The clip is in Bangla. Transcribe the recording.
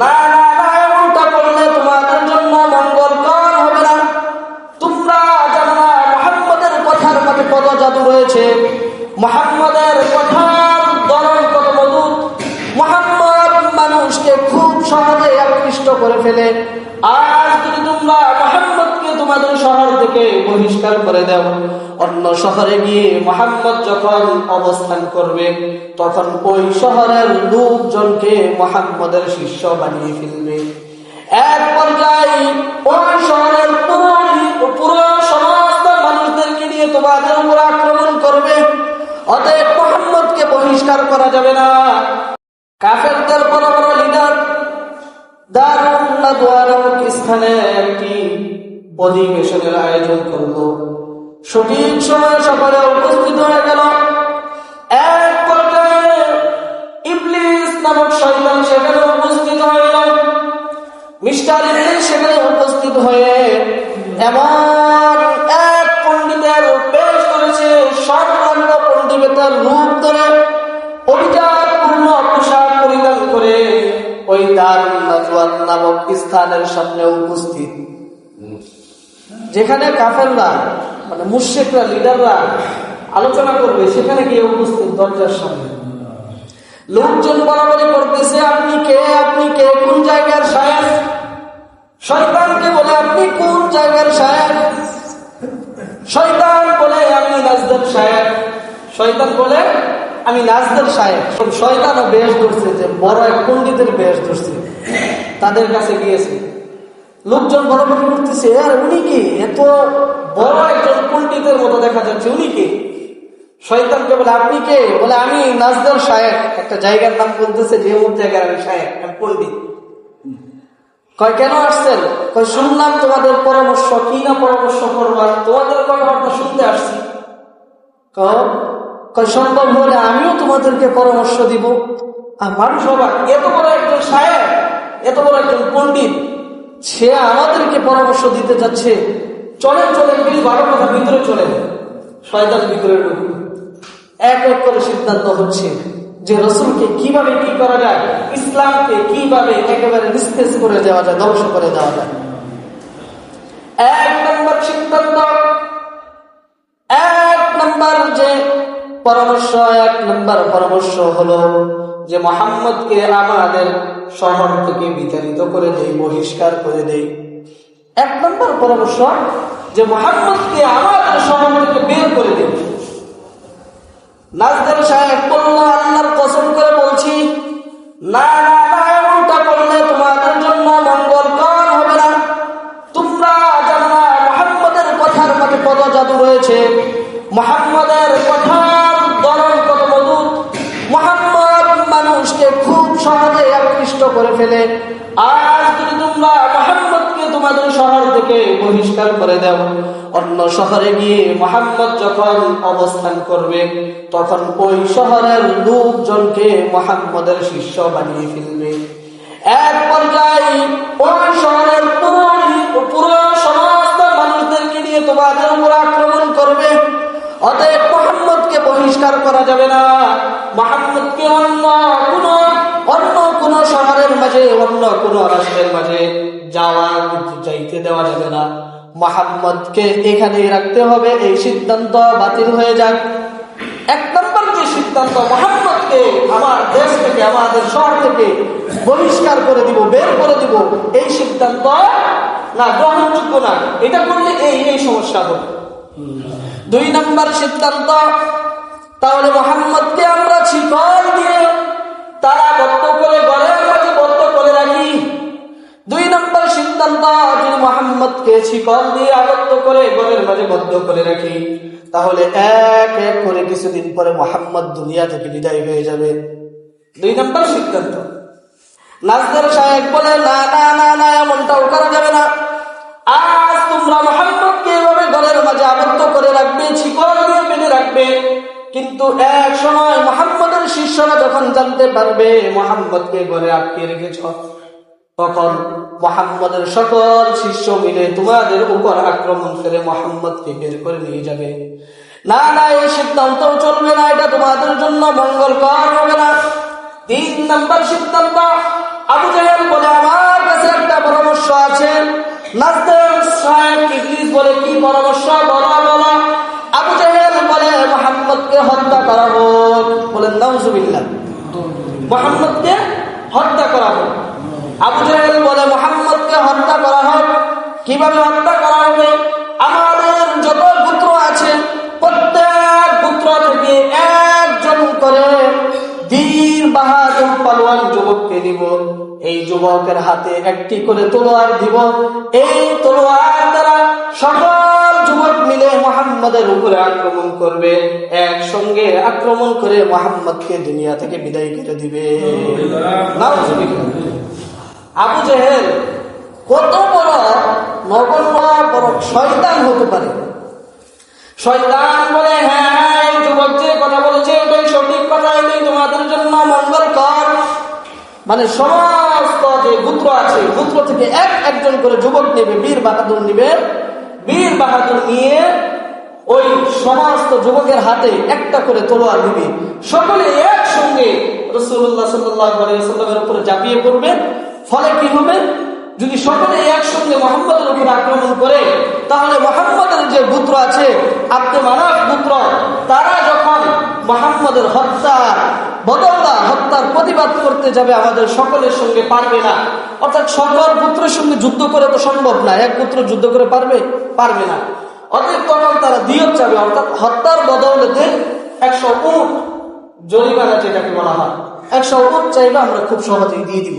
না না না, এমনটা করলে তোমাদের জন্য মঙ্গলকর হবে না। তোমরা জানো না মুহাম্মদের কথার মধ্যে কত জাদু রয়েছে, মুহাম্মদের কথার ধরন কত মধুর। মুহাম্মদ মানুষকে খুব সহজে আকৃষ্ট করে ফেলে। আজ যদি তোমরা মুহাম্মদকে তোমাদের শহর থেকে বহিষ্কার করে দাও, অন্য শহরে গিয়ে মুহাম্মদ যখন অবস্থান করবে তখন ওই শহরের লোকজনকে মুহাম্মদের শিষ্য বানিয়ে ফেলবে। এক পর্যায়ে ওই শহরের পুরো সমস্ত মানুষদেরকে নিয়ে তোমাদের উপর আক্রমণ করবে। অতএব মুহাম্মদকে বহিষ্কার করা যাবে না। কাফেরদের বড় বড় লিডার দারুন নাদওয়া নামক স্থানে একটি অধিবেশনের আয়োজন করলো। সঠিক সময়ে সকলে উপস্থিত হয়ে গেল। এক পর্যায়ে ইবলিস নামক শয়তান সেখানে উপস্থিত হয়ে গেল। মিস্টার ইবলিস সেখানে উপস্থিত হয়ে এমন এক পণ্ডিতের বেশ করেছে, সম্মান্য পণ্ডিতের রূপ ধরে অভিজাতপূর্ণ পোশাক পরিধান করে ওই দারুন নাদওয়া নামক স্থানের সামনে উপস্থিত। যেখানে কাফেররা মানে মুশরিকরা লিডাররা আলোচনা করবে সেখানে গিয়ে উপস্থিত দরজার সামনে লোকজন বলাবলি করতেছে, আপনি কে, আপনি কে, কোন জায়গার শায়েখ? শয়তানকে বলে আপনি কোন জায়গার শায়েখ? শয়তান বলে আমি নাজদের শায়েখ। শয়তান বলে আমি নাজদের শায়েখ। শয়তানও বেশ ধরছে যে বড় এক পণ্ডিতের বেশ ধরছে, তাদের কাছে গিয়েছে। লোকজন বলাবলি করতেছে, আর উনি কে, এত বড় একজন পণ্ডিতের মতো দেখা যাচ্ছে, উনি কে? শয়তানকে বলে আপনি কে? বলে আমি নাজদের শায়েখ। একটা জায়গার নাম বলতেছে, যে ওর জায়গার আমি শায়েখ, আমি পণ্ডিত। কয় কেন আসছেন? কয় শুনলাম তোমাদের পরামর্শ, কি না পরামর্শ করবার, তোমাদের কথাবার্তা শুনতে আসছি। কয় সম্ভব হলে আমিও তোমাদেরকে পরামর্শ দিব। আর মানুষ অবাক, এত বড় একজন শায়েখ, এত বড় একজন পণ্ডিত, সে আমাদেরকে পরামর্শ দিতে যাচ্ছে। চলেন চলেন, প্লিজ, ভালো কথা, ভিতরে চলেন। শয়তান ভিতরে ঢুকল। এক এক করে সিদ্ধান্ত হচ্ছে যে রাসূলকে কিভাবে কি করা যায়, ইসলামকে কিভাবে একেবারে নিস্তেজ করে দেওয়া যায়, ধ্বংস করে দেওয়া যায়। এক নম্বর সিদ্ধান্ত, এক নম্বর যে পরামর্শ, এক নম্বর পরামর্শ হলো যে মুহাম্মদকে আমাদের শহর থেকে বিতাড়িত করে দেই, বহিষ্কার করে দেই। এক নম্বর পরামর্শ যে মুহাম্মদকে আমাদের শহর থেকে বের করে দেই। নাজদের সাহেব বলল, আল্লাহর কসম করে বলছি, না না না, এমনটা করলে তোমাদের জন্য মঙ্গলকর হবে না। তোমরা জানো না মুহাম্মদের কথার মধ্যে কত জাদু রয়েছে, মুহাম্মদের কথার ধরন কত মধুর। মুহাম্মদ মানুষকে খুব সহজে আকৃষ্ট করে ফেলে। আজ যদি তোমরা মুহাম্মদকে তোমাদের শহর থেকে বহিষ্কার করে দাও, অন্য শহরে গিয়ে মুহাম্মদ যখন অবস্থান করবে তখন ওই শহরের লোকজনকে মুহাম্মদের শিষ্য বানিয়ে ফেলবে। এক পর্যায়ে ওই শহরের পুরো সমস্ত মানুষদেরকে নিয়ে তোমাদের উপর আক্রমণ করবে। অতএব মুহাম্মদকে বহিষ্কার করা যাবে না। মুহাম্মদকে অন্য কোন শহরের মাঝে, অন্য কোন রাষ্ট্রের মাঝে যাইতে দেওয়া যাবে না। মুহাম্মদকে এখানেই রাখতে হবে। এই সিদ্ধান্ত বাতিল হয়ে যাক। এক নম্বর যে সিদ্ধান্ত, মুহাম্মদকে আমার দেশ থেকে, আমাদের শহর থেকে বহিষ্কার করে দিব, বের করে দিব, এই সিদ্ধান্ত না, গ্রহণযোগ্য না। এটা করলে এই সমস্যা হবে। দুই নম্বর সিদ্ধান্ত, তাহলে মুহাম্মদকে আমরা শিকল দিয়ে তারা বদ্ধ করে ঘরের মাঝে বদ্ধ করে রাখি। দুই নম্বর সিদ্ধান্ত, যদি মুহাম্মদকে শিকল দিয়ে আবদ্ধ করে ঘরের মাঝে বদ্ধ করে রাখি, তাহলে এক এক করে কিছুদিন পরে মুহাম্মদ দুনিয়া থেকে বিদায় হয়ে যাবে। দুই নম্বর সিদ্ধান্ত। নাজদের সাহেব বলে, না না না না, এমনটাও করা যাবে না। আজ তোমরা মুহাম্মদকে এভাবে ঘরের মাঝে আবদ্ধ করে রাখবে, শিকল দিয়ে বেঁধে রাখবে, কিন্তু এক সময় মুহাম্মদের শিষ্যরা যখন জানতে পারবে মুহাম্মদকে ঘরে আটকে রেখেছ, তখন মুহাম্মদের সকল শিষ্য মিলে তোমাদের উপর আক্রমণ করে মুহাম্মদকে বের করে নিয়ে যাবে। না না, এই সিদ্ধান্ত চলবে না, এটা তোমাদের জন্য মঙ্গলকর হবে না। তিন নম্বর সিদ্ধান্ত, আবু জাহেল বলে আমার কাছে একটা পরামর্শ আছে। নাজদের সাহেব ইবলিস বলে কি পরামর্শ, বলো বলো। আবু জাহেল বলে মুহাম্মদকে হত্যা করা হোক। বলেন নাউজুবিল্লাহ, মুহাম্মদকে হত্যা করা হোক। আবু জাহেল বলে মুহাম্মদকে হত্যা করা হোক। কিভাবে হত্যা করা হবে? আমাদের যত পুত্র আছে প্রত্যেক পুত্র থেকে একজন করে বীর বাহাদুর পালোয়ান যুবককে দিব। এই যুবকের হাতে একটি করে তলোয়ার দিব। এই তলোয়ার দ্বারা সকল যুবক মিলে মুহাম্মদের উপরে আক্রমণ করবে। একসঙ্গে আক্রমণ করে মুহাম্মদকে দুনিয়া থেকে বিদায় করে দিবে। নাউজুবিল্লাহ। আবু জাহেল কত বড় নগণ্য বড় শয়তান হতে পারে। শয়তান বলে হ্যাঁ এই যুবক যে কথা বলেছে এটাই সঠিক কথা, এটাই তোমাদের জন্য মঙ্গলকর। মানে সমস্ত যে পুত্র আছে পুত্র থেকে একজন করে যুবক নেবে, বীর বাহাদুর নেবে। বীর বাহাদুর নিয়ে ওই সমস্ত যুবকের হাতে একটা করে তলোয়ার দিবে। সকলে একসঙ্গে রাসূলুল্লাহ সাল্লাল্লাহু আলাইহি ওয়াসাল্লামের উপরে ঝাঁপিয়ে পড়বে। ফলে কি হবে? যদি সকলে একসঙ্গে মুহাম্মদের উপর আক্রমণ করে তাহলে মুহাম্মদের যে পুত্র আছে আব্দে মানাফ পুত্র, তারা যখন মুহাম্মদের হত্যার বদলা হত্যার প্রতিবাদ করতে যাবে আমাদের সকলের সঙ্গে পারবে না। অর্থাৎ সকল পুত্রের সঙ্গে যুদ্ধ করে তো সম্ভব না, এক পুত্র যুদ্ধ করে পারবে না। অতএব তখন তারা দিয়ত চাবে, অর্থাৎ হত্যার বদৌলতে 100 উট জরিমানা যেটাকে বলা হয়, 100 উট চাইবে আমরা খুব সহজেই দিয়ে দিব।